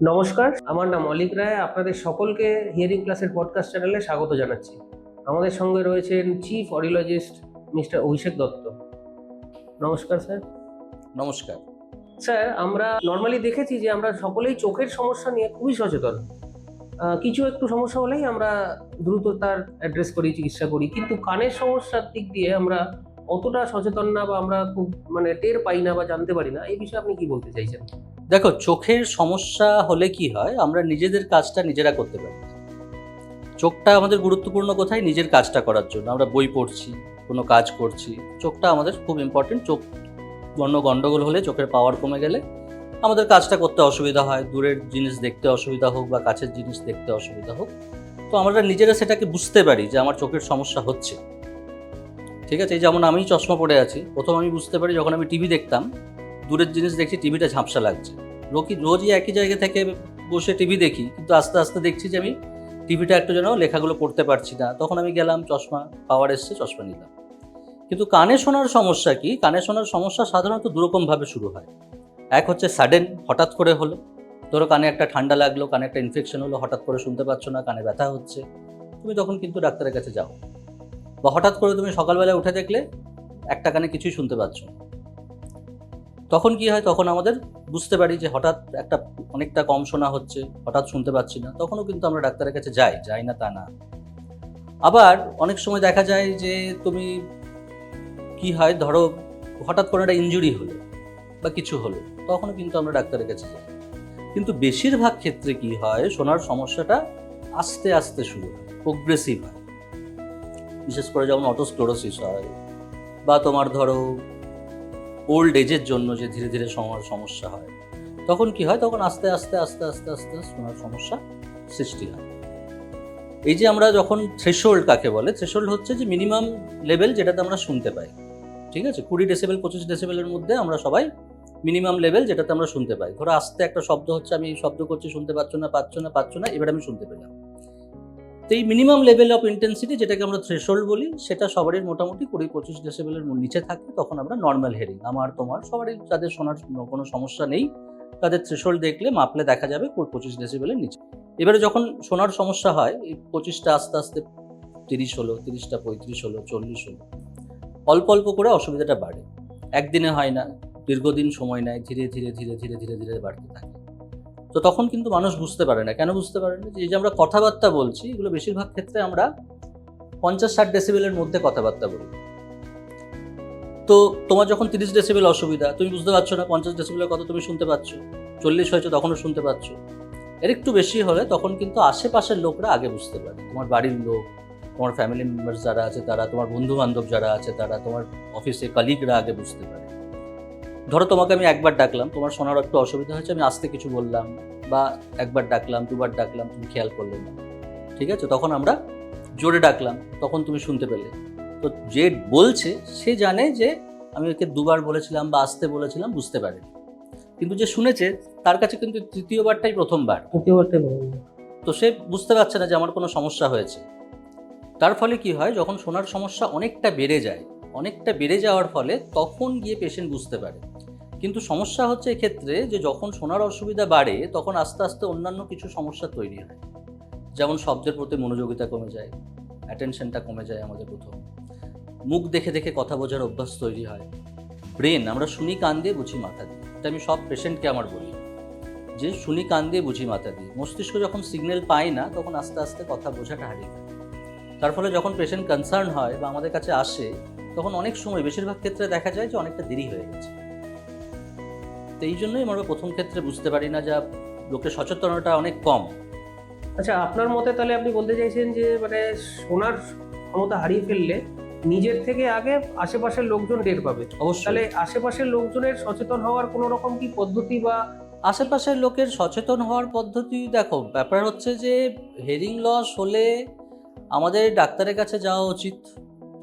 নমস্কার, আমার নাম অলিক রায়। আপনাদের সকলকে হিয়ারিং ক্লাসের পডকাস্ট চ্যানেলে স্বাগত জানাচ্ছি। আমাদের সঙ্গে রয়েছেন চিফ অডিওলজিস্ট মিস্টার অভিষেক দত্ত। নমস্কার স্যার। নমস্কার। স্যার, আমরা নর্মালি দেখেছি যে আমরা সকলেই চোখের সমস্যা নিয়ে খুবই সচেতন। কিছু একটু সমস্যা হলেই আমরা দ্রুত তার অ্যাড্রেস করি, চিকিৎসা করি, কিন্তু কানের সমস্যার দিক দিয়ে আমরা অতটা সচেতন না, বা আমরা খুব টের পাই না বা জানতে পারি না। এই বিষয়ে আপনি কি বলতে চাইছেন? দেখো, চোখের সমস্যা হলে কি হয়, আমরা নিজেদের কাজটা নিজেরা করতে পারি। চোখটা আমাদের গুরুত্বপূর্ণ কোথায়? নিজের কাজটা করার জন্য। আমরা বই পড়ছি, কোনো কাজ করছি, চোখটা আমাদের খুব ইম্পর্টেন্ট। চোখ গন্ডগোল হলে, চোখের পাওয়ার কমে গেলে আমাদের কাজটা করতে অসুবিধা হয়। দূরের জিনিস দেখতে অসুবিধা হোক বা কাছের জিনিস দেখতে অসুবিধা হোক, তো আমরা নিজেরা সেটাকে বুঝতে পারি যে আমার চোখের সমস্যা হচ্ছে। ঠিক আছে, এই যেমন আমি চশমা পরে আছি, প্রথম আমি বুঝতে পারি যখন আমি টিভি দেখতাম, দূরের জিনিস দেখছি, টিভিটা ঝাপসা লাগছে। রোজই একই জায়গা থেকে বসে টিভি দেখি, কিন্তু আস্তে আস্তে দেখছি যে আমি টিভিটা একটু যেন লেখাগুলো পড়তে পারছি না। তখন আমি গেলাম, চশমা পাওয়ার এসছে, চশমা নিলাম। কিন্তু কানে শোনার সমস্যা কি? কানে শোনার সমস্যা সাধারণত দুরকমভাবে শুরু হয়। এক হচ্ছে সাডেন, হঠাৎ করে হলো। ধরো কানে একটা ঠান্ডা লাগলো, কানে একটা ইনফেকশন হলো, হঠাৎ করে শুনতে পাচ্ছ না, কানে ব্যথা হচ্ছে, তুমি তখন কিন্তু ডাক্তারের কাছে যাও। বা হঠাৎ করে তুমি সকালবেলা উঠে দেখলে একটা কানে কিছুই শুনতে পাচ্ছ না। তখন কি হয়? তখন আমাদের বুঝতে পারি যে হঠাৎ একটা অনেকটা কম শোনা হচ্ছে, হঠাৎ শুনতে পাচ্ছি না। তখনও কিন্তু আমরা ডাক্তারের কাছে যাই না তা না। আবার অনেক সময় দেখা যায় যে তুমি কি হয়, ধরো হঠাৎ করে একটা ইনজুরি হলো বা কিছু হলো, তখনও কিন্তু আমরা ডাক্তারের কাছে যাই। কিন্তু বেশিরভাগ ক্ষেত্রে কি হয়, শোনার সমস্যাটা আস্তে আস্তে শুরু হয়, প্রোগ্রেসিভ হয়। বিশেষ করে যেমন অটোস্ক্লেরোসিস হয়, বা তোমার ধরো ওল্ড এজের জন্য যে ধীরে ধীরে শোনার সমস্যা হয়, তখন কি হয়, তখন আস্তে আস্তে আস্তে আস্তে আস্তে শোনার সমস্যা সৃষ্টি হয়। এই যে আমরা যখন থ্রেশহোল্ড কাকে বলে, থ্রেশহোল্ড হচ্ছে যে মিনিমাম লেভেল যেটাতে আমরা শুনতে পাই। ঠিক আছে, 20 ডেসিবেল 25 ডেসিবেলের মধ্যে আমরা সবাই মিনিমাম লেভেল যেটাতে আমরা শুনতে পাই। ধরো আস্তে একটা শব্দ হচ্ছে, আমি শব্দ করছি, শুনতে পাচ্ছ না, এবার আমি শুনতে পেলাম। তো এই মিনিমাম লেভেল অফ ইন্টেন্সিটি, যেটাকে আমরা থ্রেশহোল্ড বলি, সেটা সবারই মোটামুটি 20-25 ডেসিবেলের নিচে থাকে, তখন আমরা নর্মাল হিয়ারিং। আমার তোমার সবারই, যাদের শোনার কোনো সমস্যা নেই, তাদের থ্রেশহোল্ড দেখলে মাপলে দেখা যাবে 25 ডেসিবেলের নিচে। এবারে যখন শোনার সমস্যা হয়, এই 25টা আস্তে আস্তে 30 হলো, 30টা 35 হলো, 40 হলো, অল্প অল্প করে অসুবিধাটা বাড়ে। একদিনে হয় না, দীর্ঘদিন সময় নেয়, ধীরে ধীরে ধীরে ধীরে ধীরে ধীরে বাড়তে থাকে। তো তখন কিন্তু মানুষ বুঝতে পারে না। কেন বুঝতে পারে না? যে এই যে আমরা কথাবার্তা বলছি, এগুলো বেশিরভাগ ক্ষেত্রে আমরা 50-60 ডেসিবেলের মধ্যে কথাবার্তা বলি। তো তোমার যখন 30 ডেসিবেল অসুবিধা, তুমি বুঝতে পারছো না 50 ডেসিবেলের কথা তুমি শুনতে পাচ্ছ। 40 হয়েছে, তখনও শুনতে পাচ্ছ। এর একটু বেশি হলে তখন কিন্তু আশেপাশের লোকরা আগে বুঝতে পারে। তোমার বাড়ির লোক, তোমার ফ্যামিলি মেম্বার্স যারা আছে তারা, তোমার বন্ধু বান্ধব যারা আছে তারা, তোমার অফিসে কলিগরা আগে বুঝতে পারে। ধরো তোমাকে আমি একবার ডাকলাম, তোমার শোনার একটু অসুবিধা হয়েছে, আমি আস্তে কিছু বললাম, বা একবার ডাকলাম, দুবার ডাকলাম, তুমি খেয়াল করলে না। ঠিক আছে, তখন আমরা জোরে ডাকলাম, তখন তুমি শুনতে পেলে। তো যে বলছে সে জানে যে আমি ওকে দুবার বলেছিলাম বা আস্তে বলেছিলাম, বুঝতে পারে। কিন্তু যে শুনেছে, তার কাছে কিন্তু তৃতীয়বারটাই প্রথমবার। তো সে বুঝতে পারছে না যে আমার কোনো সমস্যা হয়েছে। তার ফলে কি হয়, যখন শোনার সমস্যা অনেকটা বেড়ে যাওয়ার ফলে তখন গিয়ে পেশেন্ট বুঝতে পারে। কিন্তু সমস্যা হচ্ছে এক্ষেত্রে যে যখন শোনার অসুবিধা বাড়ে, তখন আস্তে আস্তে অন্যান্য কিছু সমস্যা তৈরি হয়। যেমন শব্দের প্রতি মনোযোগিতা কমে যায়, অ্যাটেনশনটা কমে যায় আমাদের প্রথম। মুখ দেখে দেখে কথা বোঝার অভ্যাস তৈরি হয়। ব্রেন, আমরা শুনি কান দিয়ে, বুঝি মাথা দিয়ে। এটা আমি সব পেশেন্টকে আমার বলি যে শুনি কান দিয়ে, বুঝি মাথা দিয়ে। মস্তিষ্ক যখন সিগন্যাল পায় না, তখন আস্তে আস্তে কথা বোঝাটা হারিয়ে যায়। তার ফলে যখন পেশেন্ট কনসার্ন হয় বা আমাদের কাছে আসে, তখন অনেক সময়, বেশিরভাগ ক্ষেত্রে দেখা যায় যে অনেকটা দেরি হয়ে গেছে। তো এই জন্যই আমরা প্রথম ক্ষেত্রে বুঝতে পারি না, যা লোকের সচেতনতা অনেক কম। আচ্ছা, আপনার মতে তাহলে আপনি বলতে চাইছেন যে শোনার ক্ষমতা হারিয়ে ফেললে নিজের থেকে আগে আশেপাশের লোকজন টের পাবে। অবশ্যই। তাহলে আশেপাশের লোকজনের সচেতন হওয়ার কোনো রকম কি পদ্ধতি বা? আশেপাশের লোকের সচেতন হওয়ার পদ্ধতি, দেখো ব্যাপার হচ্ছে যে হেয়ারিং লস হলে আমাদের ডাক্তারের কাছে যাওয়া উচিত।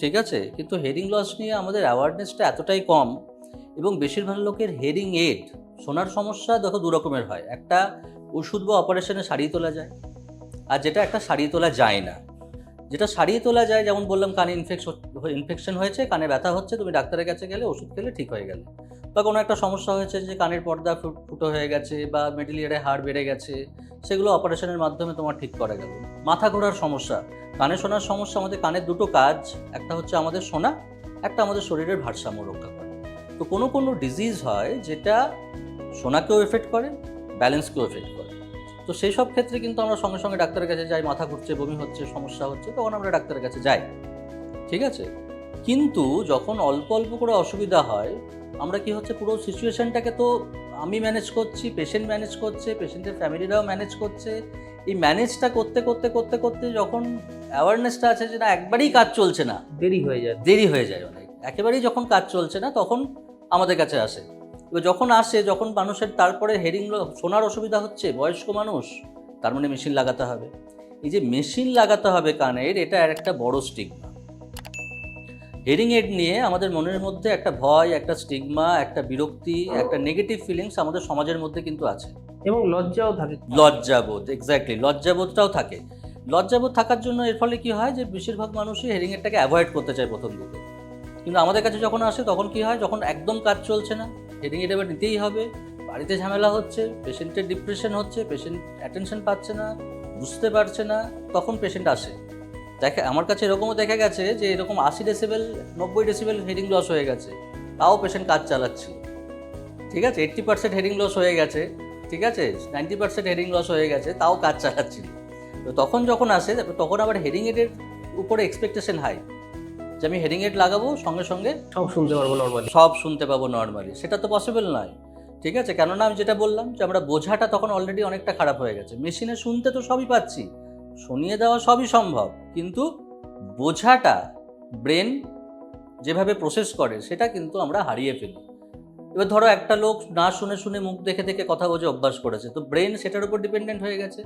ঠিক আছে, কিন্তু হেয়ারিং লস নিয়ে আমাদের অ্যাওয়ারনেসটা এতটাই কম, এবং বেশিরভাগ লোকের হেয়ারিং এড, শোনার সমস্যা দেখো দু রকমের হয়। একটা ওষুধ বা অপারেশনে সারিয়ে তোলা যায়, আর যেটা একটা সারিয়ে তোলা যায় না। যেটা সারিয়ে তোলা যায়, যেমন বললাম কানে ইনফেকশন হয়েছে, কানে ব্যথা হচ্ছে, তুমি ডাক্তারের কাছে গেলে, ওষুধ খেলে ঠিক হয়ে গেলে। বা কোনো একটা সমস্যা হয়েছে যে কানের পর্দা ফুটো হয়ে গেছে বা মিডল ইয়ারে হাড় বেড়ে গেছে, সেগুলো অপারেশনের মাধ্যমে তোমার ঠিক করা গেল। মাথা ঘোরার সমস্যা, কানে শোনার সমস্যা, আমাদের কানের দুটো কাজ, একটা হচ্ছে আমাদের শোনা, একটা আমাদের শরীরের ভারসাম্য রক্ষা করা। তো কোনো কোনো ডিজিজ হয় যেটা শোনাকেও এফেক্ট করে, ব্যালেন্সকেও এফেক্ট করে। তো সেই সব ক্ষেত্রে কিন্তু আমরা সঙ্গে সঙ্গে ডাক্তারের কাছে যাই, মাথা ঘুরছে, বমি হচ্ছে, সমস্যা হচ্ছে, তখন আমরা ডাক্তারের কাছে যাই, ঠিক আছে। কিন্তু যখন অল্প অল্প করে অসুবিধা হয়, আমরা কি হচ্ছে, পুরো সিচুয়েশনটাকে তো আমি ম্যানেজ করছি, পেশেন্ট ম্যানেজ করছে, পেশেন্টের ফ্যামিলিরাও ম্যানেজ করছে। এই ম্যানেজটা করতে করতে করতে করতে যখন অ্যাওয়ারনেসটা আছে যে না একবারেই কাজ চলছে না, দেরি হয়ে যায় অনেক, একেবারেই যখন কাজ চলছে না তখন আমাদের কাছে আসে। এবার যখন আসে, যখন মানুষের তারপরে শোনার অসুবিধা হচ্ছে, বয়স্ক মানুষ, তার মানে মেশিন লাগাতে হবে। এই যে মেশিন লাগাতে হবে কানের, এটা আর একটা বড় স্টিগমা। হিয়ারিং এড নিয়ে আমাদের মনের মধ্যে একটা ভয়, একটা স্টিগমা, একটা বিরক্তি, একটা নেগেটিভ ফিলিংস আমাদের সমাজের মধ্যে কিন্তু আছে। এবং লজ্জাও থাকে। লজ্জাবোধ, এক্স্যাক্টলি, লজ্জাবোধটাও থাকে। লজ্জাবোধ থাকার জন্য এর ফলে কি হয় যে বেশিরভাগ মানুষই হিয়ারিং এডটাকে অ্যাভয়েড করতে চায় প্রথম দিকে। কিন্তু আমাদের কাছে যখন আসে তখন কি হয়, যখন একদম কাজ চলছে না, হিয়ারিং এড এবার নিতেই হবে, বাড়িতে ঝামেলা হচ্ছে, পেশেন্টের ডিপ্রেশন হচ্ছে, পেশেন্ট অ্যাটেনশন পাচ্ছে না, বুঝতে পারছে না, তখন পেশেন্ট আসে। আমার কাছে এরকমও দেখা গেছে যে এরকম 80 ডেসিবেল 90 ডেসিবেল হিয়ারিং লস হয়ে গেছে, তাও পেশেন্ট কাজ চালাচ্ছিল, ঠিক আছে। 80% হিয়ারিং লস হয়ে গেছে, ঠিক আছে, 90% হিয়ারিং লস হয়ে গেছে, তাও কাজ চালাচ্ছিল। তো তখন যখন আসে, তখন আবার হিয়ারিং এডের উপরে এক্সপেকটেশন হাই, যে আমি হিয়ারিং এড লাগাবো, সঙ্গে সঙ্গে সব শুনতে পাবো নর্মালি। সেটা তো পসিবল নয়, ঠিক আছে। কেননা আমি যেটা বললাম যে আমরা বোঝাটা তখন অলরেডি অনেকটা খারাপ হয়ে গেছে। মেশিনে শুনতে তো সবই পাচ্ছি, শুনিয়ে দেওয়া সবই সম্ভব, কিন্তু বোঝাটা ব্রেন যেভাবে প্রসেস করে সেটা কিন্তু আমরা হারিয়ে ফেলি। এবার ধরো একটা লোক না শুনে শুনে মুখ দেখে দেখে কথা বোঝে অভ্যাস করেছে, তো ব্রেন সেটার উপর ডিপেন্ডেন্ট হয়ে গেছে।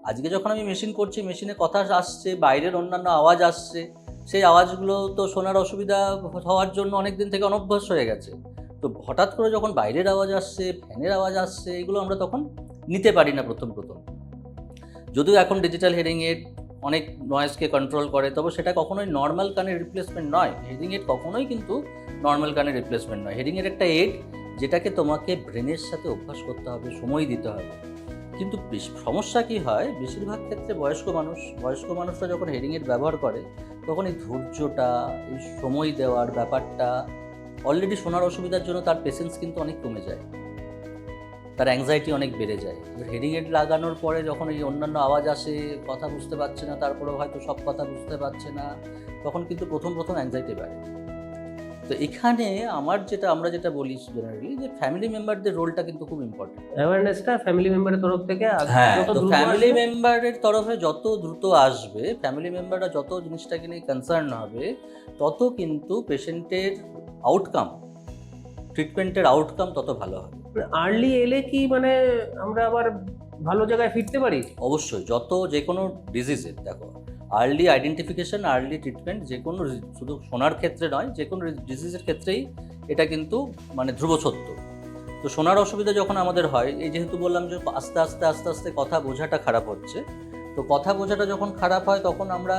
আজকে যখন আমি মেশিন করছি, মেশিনে কথা আসছে, বাইরের অন্যান্য আওয়াজ আসছে, সেই আওয়াজগুলো তো শোনার অসুবিধা হওয়ার জন্য অনেক দিন থেকে অনভ্যাস হয়ে গেছে। তো হঠাৎ করে যখন বাইরের আওয়াজ আসছে, ফ্যানের আওয়াজ আসছে, এগুলো আমরা তখন নিতে পারি না প্রথম। যদিও এখন ডিজিটাল হিয়ারিং এড অনেক নয়েজকে কন্ট্রোল করে, তবে সেটা কখনোই নর্মাল কানের রিপ্লেসমেন্ট নয়। হিয়ারিং এড কখনোই কিন্তু নর্মাল কানের রিপ্লেসমেন্ট নয়। হিয়ারিং এড একটা এড যেটাকে তোমাকে ব্রেনের সাথে অভ্যাস করতে হবে, সময় দিতে হবে। কিন্তু সমস্যা কি হয়, বেশিরভাগ ক্ষেত্রে বয়স্ক মানুষরা যখন হিয়ারিং এড ব্যবহার করে, তখন এই ধৈর্যটা, এই সময় দেওয়ার ব্যাপারটা, অলরেডি শোনার অসুবিধার জন্য তার পেশেন্স কিন্তু অনেক কমে যায়, তার অ্যাংজাইটি অনেক বেড়ে যায়। হিয়ারিং এড লাগানোর পরে যখন এই অন্যান্য আওয়াজ আসে, কথা বুঝতে পারছে না, তারপরেও হয়তো সব কথা বুঝতে পারছে না, তখন কিন্তু প্রথম অ্যাংজাইটি বাড়ে। তো এখানে আমরা যেটা বলি জেনারেলি, যে ফ্যামিলি মেম্বারদের রোলটা কিন্তু খুব ইম্পর্টেন্ট। অ্যাওয়ারনেসটা ফ্যামিলি মেম্বারের তরফ থেকে, তো ফ্যামিলি মেম্বারের তরফে যত দ্রুত আসবে, ফ্যামিলি মেম্বাররা যত জিনিসটাকে নিয়ে কনসার্ন হবে, তত কিন্তু পেশেন্টের আউটকাম, ট্রিটমেন্টের আউটকাম তত ভালো হবে। আর্লি এলে কি মানে আমরা আবার ভালো জায়গায় ফিরতে পারি? অবশ্যই, যে কোনো ডিজিজের, দেখো, আর্লি আইডেন্টিফিকেশন, আর্লি ট্রিটমেন্ট, যে কোনো, শুধু শোনার ক্ষেত্রে নয়, যে কোনো ডিজিজের ক্ষেত্রেই এটা কিন্তু মানে ধ্রুব সত্য। তো শোনার অসুবিধা যখন আমাদের হয়, এই যেহেতু বললাম যে আস্তে আস্তে কথা বোঝাটা খারাপ হচ্ছে, তো কথা বোঝাটা যখন খারাপ হয়, তখন আমরা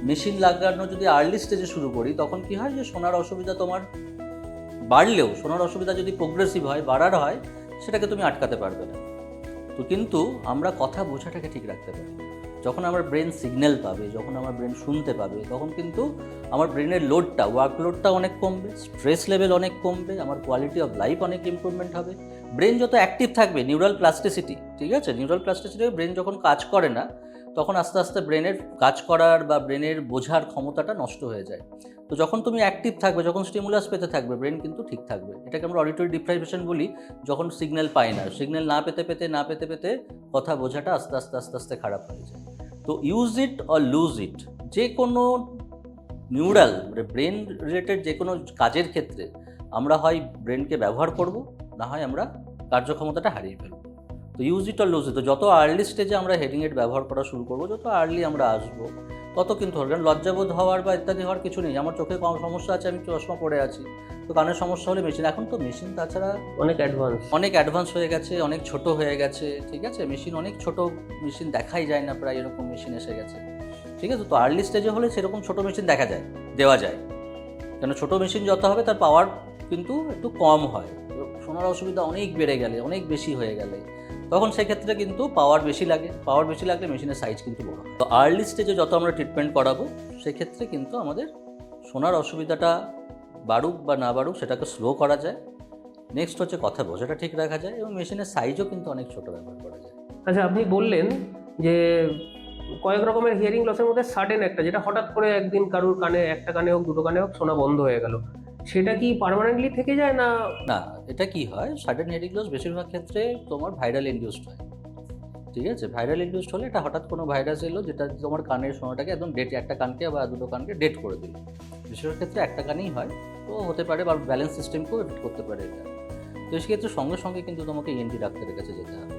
মেশিন লাগানো যদি আর্লি স্টেজে শুরু করি, তখন কি হয় যে শোনার অসুবিধা তোমার বাড়লেও, শোনার অসুবিধা যদি প্রোগ্রেসিভ হয়, বাড়ার হয়, সেটাকে তুমি আটকাতে পারবে না। তো কিন্তু আমরা কথা বোঝাটাকে ঠিক রাখতে পারি। যখন আমার ব্রেন সিগন্যাল পাবে, যখন আমার ব্রেন শুনতে পাবে, তখন কিন্তু আমার ব্রেনের ওয়ার্কলোডটা অনেক কমবে, স্ট্রেস লেভেল অনেক কমবে, আমার কোয়ালিটি অফ লাইফ অনেক ইমপ্রুভমেন্ট হবে। ব্রেন যত অ্যাক্টিভ থাকবে, নিউরাল প্লাস্টিসিটি, ঠিক আছে, নিউরাল প্লাস্টিসিটি, ব্রেন যখন কাজ করে না, তখন আস্তে আস্তে ব্রেনের কাজ করার বা ব্রেনের বোঝার ক্ষমতাটা নষ্ট হয়ে যায়। তো যখন তুমি অ্যাক্টিভ থাকবে, যখন স্টিমুলাস পেতে থাকবে, ব্রেন কিন্তু ঠিক থাকবে। এটাকে আমরা অডিটরি ডিপ্রাইভেশন বলি, যখন সিগন্যাল পায় না, সিগন্যাল না পেতে পেতে কথা বোঝাটা আস্তে আস্তে খারাপ হয়ে যায়। তো use it or lose it, যে কোনো নিউরাল ব্রেন রিলেটেড যে কোনো কাজের ক্ষেত্রে আমরা হয় ব্রেনকে ব্যবহার করব, না হয় আমরা কার্যক্ষমতাটা হারিয়ে ফেলব। তো use it or lose it, তো যত আর্লি স্টেজে আমরা হিয়ারিং এড ব্যবহার করা শুরু করবো, যত আর্লি আমরা আসবো, তত কিন্তু হবে। কারণ লজ্জাবোধ হওয়ার বা ইত্যাদি হওয়ার কিছু নেই। আমার চোখে সমস্যা আছে, আমি চশমা পরে আছি, তো কানের সমস্যা হলে মেশিন, এখন তো মেশিন তাছাড়া অনেক অ্যাডভান্স হয়ে গেছে, অনেক ছোট হয়ে গেছে, ঠিক আছে, মেশিন অনেক ছোট, মেশিন দেখাই যায় না প্রায়, এরকম মেশিন এসে গেছে। ঠিক আছে? তো আর্লি স্টেজে হলে সেরকম ছোটো মেশিন দেওয়া যায়, কেন ছোটো মেশিন যত হবে তার পাওয়ার কিন্তু একটু কম হয়। শোনার অসুবিধা অনেক বেড়ে গেলে, অনেক বেশি হয়ে গেলে তখন সেক্ষেত্রে কিন্তু পাওয়ার বেশি লাগলে মেশিনের সাইজ কিন্তু বড় হয়। তো আর্লি স্টেজে যত আমরা ট্রিটমেন্ট করাবো সেক্ষেত্রে কিন্তু আমাদের শোনার অসুবিধাটা বাড়ুক বা না বাড়ুক সেটাকে স্লো করা যায়। নেক্সট হচ্ছে কথা বোঝাটা ঠিক রাখা যায় এবং মেশিনের সাইজও কিন্তু অনেক ছোটো ব্যবহার করা যায়। আচ্ছা, আপনি বললেন যে কয়েক রকমের হিয়ারিং লসের মধ্যে সাডেন একটা, যেটা হঠাৎ করে একদিন কারুর কানে, একটা কানে হোক দুটো কানে হোক, শোনা বন্ধ হয়ে গেল, সেটা কি পার্মানেন্টলি থেকে যায় না? না, এটা কি হয়, সাডেন হিয়ারিং লস বেশিরভাগ ক্ষেত্রে তোমার ভাইরাল ইনডিউসড হয়। ঠিক আছে, ভাইরাল ইনডিউসড হলে এটা হঠাৎ কোনো ভাইরাস এলো যেটা তোমার কানের শোনাটাকে একদম একটা কানকে বা দুটো কানকে ডেড করে দিল। বেশিরভাগ ক্ষেত্রে একটা কানেই হয়, তো হতে পারে বা ব্যালেন্স সিস্টেমকেও এফেক্ট করতে পারে এটা। তো সেক্ষেত্রে সঙ্গে সঙ্গে কিন্তু তোমাকে ইএনটি ডাক্তারের কাছে যেতে হবে।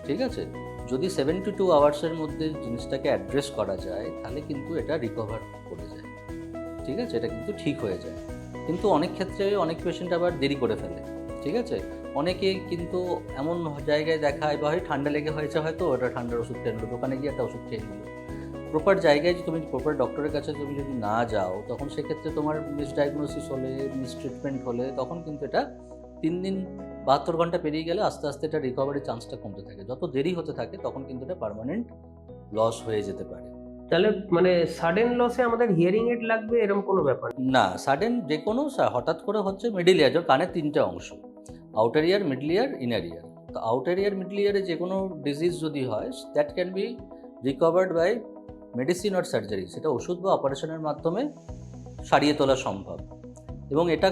ঠিক আছে, যদি 72 আওয়ার্সের মধ্যে জিনিসটাকে অ্যাড্রেস করা যায় তাহলে কিন্তু এটা রিকভার করে যায়। ঠিক আছে, এটা কিন্তু ঠিক হয়ে যায়। কিন্তু অনেক ক্ষেত্রে অনেক পেশেন্ট আবার দেরি করে ফেলে। ঠিক আছে, অনেকে কিন্তু এমন জায়গায় দেখায় বা হয় ঠান্ডা লেগে হয়েছে, হয়তো ওটা ঠান্ডার ওষুধ খেয়ে নিল, দোকানে গিয়ে একটা ওষুধ খেয়ে নিল। প্রপার জায়গায় যে তুমি প্রপার ডক্টরের কাছে তুমি যদি না যাও তখন সেক্ষেত্রে তোমার মিসডায়াগনোসিস হলে, মিসট্রিটমেন্ট হলে তখন কিন্তু এটা 3 দিন 72 ঘন্টা পেরিয়ে গেলে আস্তে আস্তে এটা রিকভারির চান্সটা কমতে থাকে। যত দেরি হতে থাকে তখন কিন্তু এটা পার্মানেন্ট লস হয়ে যেতে পারে। তাহলে মানে সাডেন লসে আমাদের হিয়ারিং এড লাগবে এরকম কোনো ব্যাপার নেই? না, সাডেন যে কোনো হঠাৎ করে হচ্ছে মিডল ইয়ার, যখন কানের 3টে অংশ, আউটার ইয়ার, মিডল ইয়ার, ইনার ইয়ার। তো আউটার ইয়ার, মিডল ইয়ারে যে কোনো ডিজিজ যদি হয় that can be recovered by medicine or surgery, সেটা ওষুধ বা অপারেশনের মাধ্যমে সারিয়ে তোলা সম্ভব। এবং এটা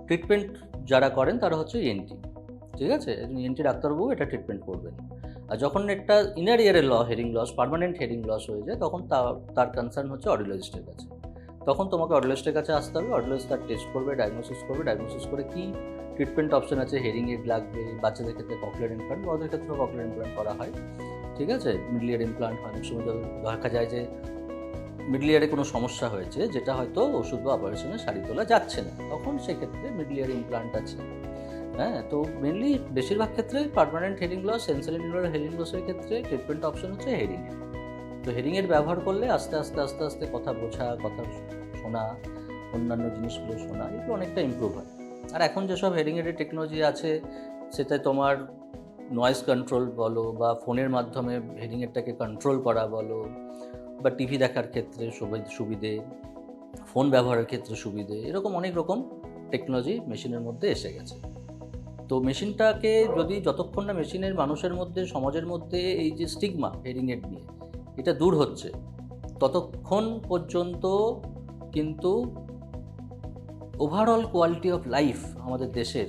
ট্রিটমেন্ট যারা করেন তারা হচ্ছে ইএনটি। ঠিক আছে, ইএনটি ডাক্তারবাবু এটা ট্রিটমেন্ট করবেন। আর যখন একটা ইনার ইয়ারের hearing loss, permanent hearing loss হয়ে যায় তখন তার কনসার্ন হচ্ছে অডিওলজিস্টের কাছে। তখন তোমাকে অডিওলজিস্টের কাছে আসতে হবে। অডিওলজিস্ট তার টেস্ট করবে, ডায়াগনোসিস করে কি ট্রিটমেন্ট অপশন আছে, হেয়ারিং এড লাগবে, বাচ্চাদের ক্ষেত্রে ককলিয়ার ইমপ্লান্ট, ওদের ক্ষেত্রেও ককলিয়ার ইমপ্লান্ট করা হয়। ঠিক আছে, মিডল ইয়ার ইমপ্লান্ট হয়। অনেক সময় দেখা যায় যে মিডল ইয়ারে কোনো সমস্যা হয়েছে যেটা হয়তো ওষুধ বা অপারেশনে সারিয়ে তোলা যাচ্ছে না, তখন সেক্ষেত্রে মিডল ইয়ার ইমপ্লান্ট আছে। হ্যাঁ, তো মেনলি বেশিরভাগ ক্ষেত্রে permanent hearing loss, sensory neural hearing লসের ক্ষেত্রে ট্রিটমেন্ট অপশন হচ্ছে হেয়ারিং এড। তো হেয়ারিং এড ব্যবহার করলে আস্তে আস্তে কথা বোঝা, কথা শোনা, অন্যান্য জিনিসগুলো শোনা এগুলো অনেকটা ইমপ্রুভ হয়। আর এখন যেসব হেয়ারিং এডের টেকনোলজি আছে সেটা তোমার নয়েজ কন্ট্রোল বলো বা ফোনের মাধ্যমে হেয়ারিং এডটাকে কন্ট্রোল করা বলো, বা টিভি দেখার ক্ষেত্রে সুবিধে, ফোন ব্যবহারের ক্ষেত্রে সুবিধে, এরকম অনেক রকম টেকনোলজি মেশিনের মধ্যে এসে গেছে। তো মেশিনটাকে যদি যতক্ষণ না মেশিনের মানুষের মধ্যে, সমাজের মধ্যে এই যে স্টিগমা হেয়ারিং এড নিয়ে এটা দূর হচ্ছে ততক্ষণ পর্যন্ত কিন্তু ওভারঅল কোয়ালিটি অফ লাইফ আমাদের দেশের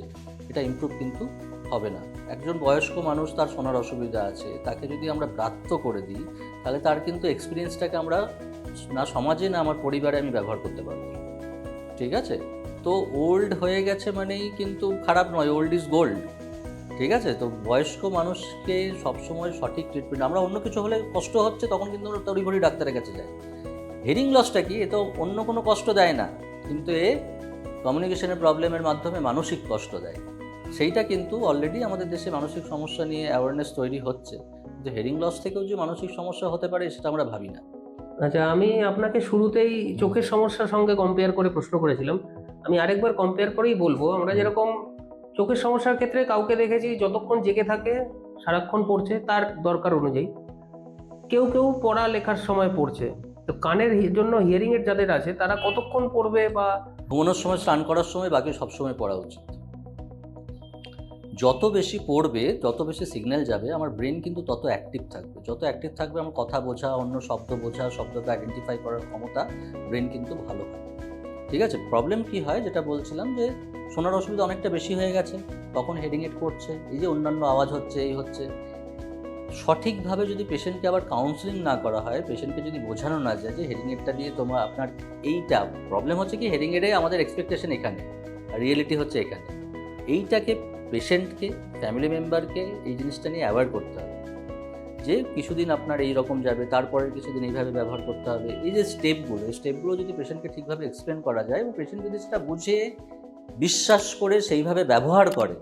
এটা ইমপ্রুভ কিন্তু হবে না। একজন বয়স্ক মানুষ, তার শোনার অসুবিধা আছে, তাকে যদি আমরা ব্রাত্য করে দিই তাহলে তার কিন্তু এক্সপিরিয়েন্সটাকে আমরা না সমাজে না আমার পরিবারে আমি ব্যবহার করতে পারবো। ঠিক আছে, তো ওল্ড হয়ে গেছে মানেই কিন্তু খারাপ নয়, ওল্ড ইজ গোল্ড। ঠিক আছে, তো বয়স্ক মানুষকে সবসময় সঠিক ট্রিটমেন্ট, আমরা অন্য কিছু হলে কষ্ট হচ্ছে তখন কিন্তু আমরা তড়িঘড়ি ডাক্তারের কাছে যাই। হিয়ারিং লসটা কি, এ তো অন্য কোনো কষ্ট দেয় না, কিন্তু এ কমিউনিকেশনের প্রবলেমের মাধ্যমে মানসিক কষ্ট দেয়। সেইটা কিন্তু অলরেডি আমাদের দেশে মানসিক সমস্যা নিয়ে অ্যাওয়ারনেস তৈরি হচ্ছে, কিন্তু হিয়ারিং লস থেকেও যে মানসিক সমস্যা হতে পারে সেটা আমরা ভাবি না। আচ্ছা, আমি আপনাকে শুরুতেই চোখের সমস্যার সঙ্গে কম্পেয়ার করে প্রশ্ন করেছিলাম, আমি আরেকবার কম্পেয়ার করেই বলবো। আমরা যেরকম চোখের সমস্যার ক্ষেত্রে কাউকে দেখেছি যতক্ষণ জেগে থাকে সারাক্ষণ পড়ছে তার দরকার অনুযায়ী, কেউ পড়া লেখার সময় পড়ছে। তো কানের জন্য হিয়ারিং এড যাদের আছে তারা কতক্ষণ পড়বে? বা ঘুমানোর সময়, স্নান করার সময়, বাকি সবসময় পড়া উচিত। যত বেশি পড়বে, যত বেশি সিগন্যাল যাবে, আমার ব্রেন কিন্তু তত অ্যাক্টিভ থাকবে। যত অ্যাক্টিভ থাকবে আমার কথা বোঝা, অন্য শব্দ বোঝা, শব্দকে আইডেন্টিফাই করার ক্ষমতা ব্রেন কিন্তু ভালো হয়। ঠিক আছে, প্রবলেম কি হয় যেটা বলছিলাম যে শোনার অসুবিধা অনেকটা বেশি হয়ে গেছে, তখন হেডিং এড করছে, এই যে অন্যান্য আওয়াজ হচ্ছে, এই হচ্ছে। সঠিকভাবে যদি পেশেন্টকে আবার কাউন্সেলিং না করা হয়, পেশেন্টকে যদি বোঝানো না যায় যে হেডিং এডটা দিয়ে আপনার এইটা প্রবলেম হচ্ছে কি, হেডিং এডে আমাদের এক্সপেকটেশন এখানে, রিয়েলিটি হচ্ছে এখানে। এইটাকে পেশেন্টকে, ফ্যামিলি মেম্বারকে এই জিনিসটা নিয়ে অ্যাওয়্যার করতে হবে যে কিছুদিন আপনার এই রকম যাবে, তারপরের কিছুদিন এইভাবে ব্যবহার করতে হবে। এই যে স্টেপগুলো যদি পেশেন্টকে ঠিকভাবে এক্সপ্লেন করা যায় এবং পেশেন্ট যদি সেটা বুঝে, বিশ্বাস করে সেইভাবে ব্যবহার করে,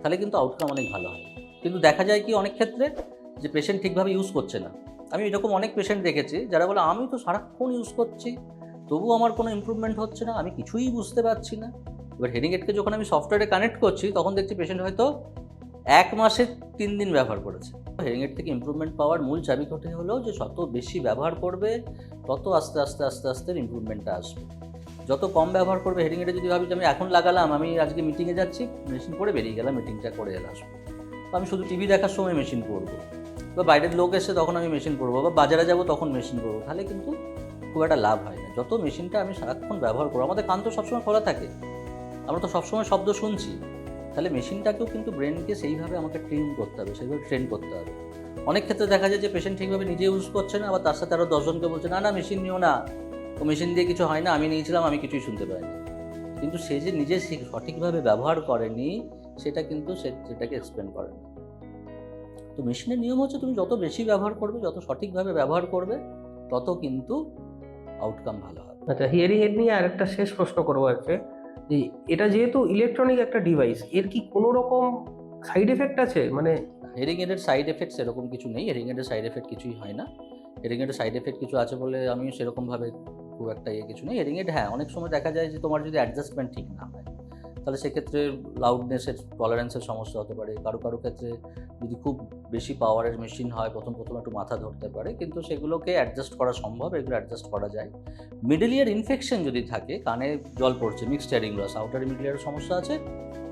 তাহলে কিন্তু আউটকাম অনেক ভালো হয়। কিন্তু দেখা যায় কি অনেক ক্ষেত্রে যে পেশেন্ট ঠিকভাবে ইউজ করছে না, আমি এরকম অনেক পেশেন্ট দেখেছি যারা বলে আমি তো সারাক্ষণ ইউজ করছি, তবু আমার কোনো ইমপ্রুভমেন্ট হচ্ছে না, আমি কিছুই বুঝতে পারছি না। এবার হেয়ারিং এডকে যখন আমি সফটওয়্যারে কানেক্ট করছি তখন দেখছি পেশেন্ট হয়তো 1 মাসে 3 দিন ব্যবহার করেছে। হেয়ারিং এড থেকে ইমপ্রুভমেন্ট পাওয়ার মূল চাবিকাঠি হলো যে যত বেশি ব্যবহার করবে তত আস্তে আস্তে আস্তে আস্তে ইমপ্রুভমেন্টটা আসবে। যত কম ব্যবহার করবে হেয়ারিং এডে যদি ভাবি যে আমি এখন লাগালাম, আমি আজকে মিটিংয়ে যাচ্ছি, মেশিন করে বেরিয়ে গেলাম, মিটিংটা করে এলে আসবো, আমি শুধু টিভি দেখার সময় মেশিন পরবো, বা বাইরের লোক এসে তখন আমি মেশিন পরবো, বা বাজারে যাবো তখন মেশিন পরবো, তাহলে কিন্তু খুব একটা লাভ হয় না। যত মেশিনটা আমি সারাক্ষণ ব্যবহার করবো, আমাদের কান তো সবসময় খোলা থাকে, আমরা তো সবসময় শব্দ শুনছি, তাহলে মেশিনটাকেও কিন্তু ব্রেনকে সেইভাবে আমাকে ট্রেন করতে হবে, সেইভাবে ট্রেন করতে হবে। অনেক ক্ষেত্রে দেখা যায় যে পেশেন্ট ঠিকভাবে নিজে ইউজ করছে না, আবার তার সাথে আরও 10 জনকে বলছে না না মেশিন নিও না, ও মেশিন দিয়ে কিছু হয় না, আমি নিয়েছিলাম, আমি কিছুই শুনতে পাইনি। কিন্তু সে যে নিজে সঠিকভাবে ব্যবহার করেনি সেটা কিন্তু সেটাকে এক্সপ্লেন করে না। তো মেশিনের নিয়ম হচ্ছে তুমি যত বেশি ব্যবহার করবে, যত সঠিকভাবে ব্যবহার করবে, তত কিন্তু আউটকাম ভালো হবে। আচ্ছা, হিয়ারিং এড নিয়ে আরেকটা শেষ প্রশ্ন করবো আছে, যে এটা যেহেতু ইলেকট্রনিক একটা ডিভাইস, এর কি কোনো রকম সাইড এফেক্ট আছে? মানে হেয়ারিং এডের সাইড এফেক্টস এরকম কিছু নেই, হেয়ারিং এডের সাইড এফেক্ট কিছুই হয় না। হেয়ারিং এডের সাইড এফেক্ট কিছু আছে বলে আমিও সেরকমভাবে খুব একটা কিছু নেই। হেয়ারিং এড হ্যাঁ অনেক সময় দেখা যায় যে তোমার যদি অ্যাডজাস্টমেন্ট ঠিক না হয়, তাহলে সেক্ষেত্রে লাউডনেসের টলারেন্সের সমস্যা হতে পারে। কারো কারো ক্ষেত্রে যদি খুব বেশি পাওয়ারের মেশিন হয় প্রথম একটু মাথা ধরতে পারে, কিন্তু সেগুলোকে অ্যাডজাস্ট করা সম্ভব, এগুলো অ্যাডজাস্ট করা যায়। মিডল ইয়ার ইনফেকশন যদি থাকে, কানে জল পড়ছে, mixed hearing loss, outer middle ইয়ারের সমস্যা আছে,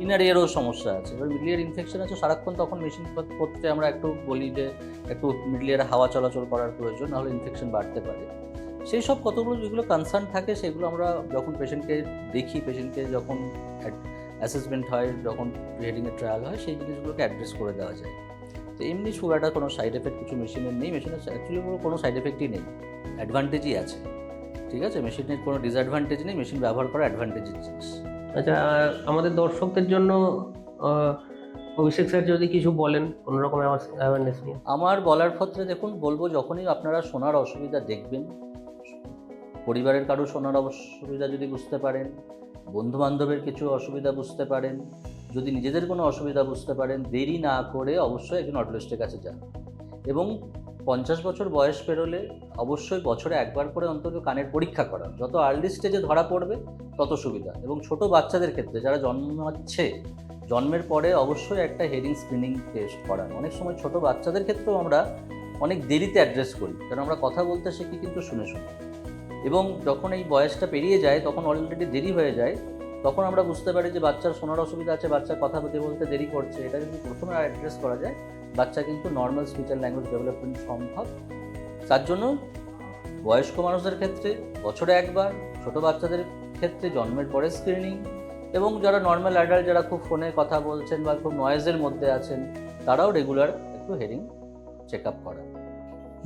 ইনার ইয়ারও সমস্যা আছে। এবার মিডল ইয়ার ইনফেকশন আছে সারাক্ষণ, তখন মেশিন করতে আমরা একটু বলি যে একটু মিডল ইয়ারে হাওয়া চলাচল করার প্রয়োজন, নাহলে ইনফেকশন বাড়তে পারে। সেই সব কতগুলো যেগুলো কনসার্ন থাকে সেগুলো আমরা যখন পেশেন্টকে দেখি, পেশেন্টকে যখন অ্যাসেসমেন্ট হয়, যখন হেয়ারিংয়ের ট্রায়াল হয়, সেই জিনিসগুলোকে অ্যাড্রেস করে দেওয়া যায়। তো এমনি খুব একটা কোনো সাইড এফেক্ট কিছু মেশিনের নেই, মেশিনের অ্যাকচুয়ালি কোনো সাইড এফেক্টই নেই, অ্যাডভান্টেজই আছে। ঠিক আছে, মেশিনের কোনো ডিসঅ্যাডভান্টেজ নেই, মেশিন ব্যবহার করা অ্যাডভান্টেজের জিনিস। আচ্ছা, আমাদের দর্শকদের জন্য অভিষেক স্যার যদি কিছু বলেন কোনো রকম অ্যাওয়ারনেস নিয়ে। আমার বলার ক্ষেত্রে দেখুন, বলবো যখনই আপনারা শোনার অসুবিধা দেখবেন, পরিবারের কারো শোনার অসুবিধা যদি বুঝতে পারেন, বন্ধুবান্ধবের কিছু অসুবিধা বুঝতে পারেন, যদি নিজেদের কোনো অসুবিধা বুঝতে পারেন, দেরি না করে অবশ্যই একজন অডিওলজিস্টের কাছে যান। এবং 50 বছর বয়স পেরোলে অবশ্যই বছরে একবার করে অন্তত কানের পরীক্ষা করা, যত আর্লি স্টেজে ধরা পড়বে তত সুবিধা। এবং ছোট বাচ্চাদের ক্ষেত্রে যারা জন্মাচ্ছে, জন্মের পরে অবশ্যই একটা হেয়ারিং স্ক্রিনিং টেস্ট করান। অনেক সময় ছোট বাচ্চাদের ক্ষেত্রেও আমরা অনেক দেরিতে অ্যাড্রেস করি, কারণ আমরা কথা বলতে শিখি কিন্তু শুনে শুনে, এবং যখন এই বয়সটা পেরিয়ে যায় তখন অলরেডি দেরি হয়ে যায়, তখন আমরা বুঝতে পারি যে বাচ্চার শোনার অসুবিধা আছে, বাচ্চা কথা বলতে দেরি করছে। এটা যদি প্রথমে অ্যাড্রেস করা যায়, বাচ্চা কিন্তু normal speech and language development সম্ভব। তার জন্য বয়স্ক মানুষদের ক্ষেত্রে বছরে একবার, ছোট বাচ্চাদের ক্ষেত্রে জন্মের পরে স্ক্রিনিং, এবং যারা নর্মাল অ্যাডাল্ট, যারা খুব ফোনে কথা বলছেন বা খুব নয়েজের মধ্যে আছেন, তারাও রেগুলার একটু হেয়ারিং চেক আপ করা।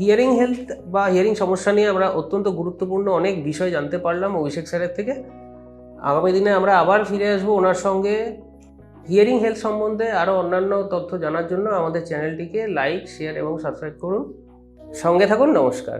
হিয়ারিং হেলথ বা হিয়ারিং সমস্যা নিয়ে আমরা অত্যন্ত গুরুত্বপূর্ণ অনেক বিষয় জানতে পারলাম অভিষেক স্যারের থেকে। আগামী দিনে আমরা আবার ফিরে আসবো ওনার সঙ্গে হিয়ারিং হেলথ সম্বন্ধে আরও অন্যান্য তথ্য জানার জন্য। আমাদের চ্যানেলটিকে লাইক, শেয়ার এবং সাবস্ক্রাইব করুন। সঙ্গে থাকুন। নমস্কার।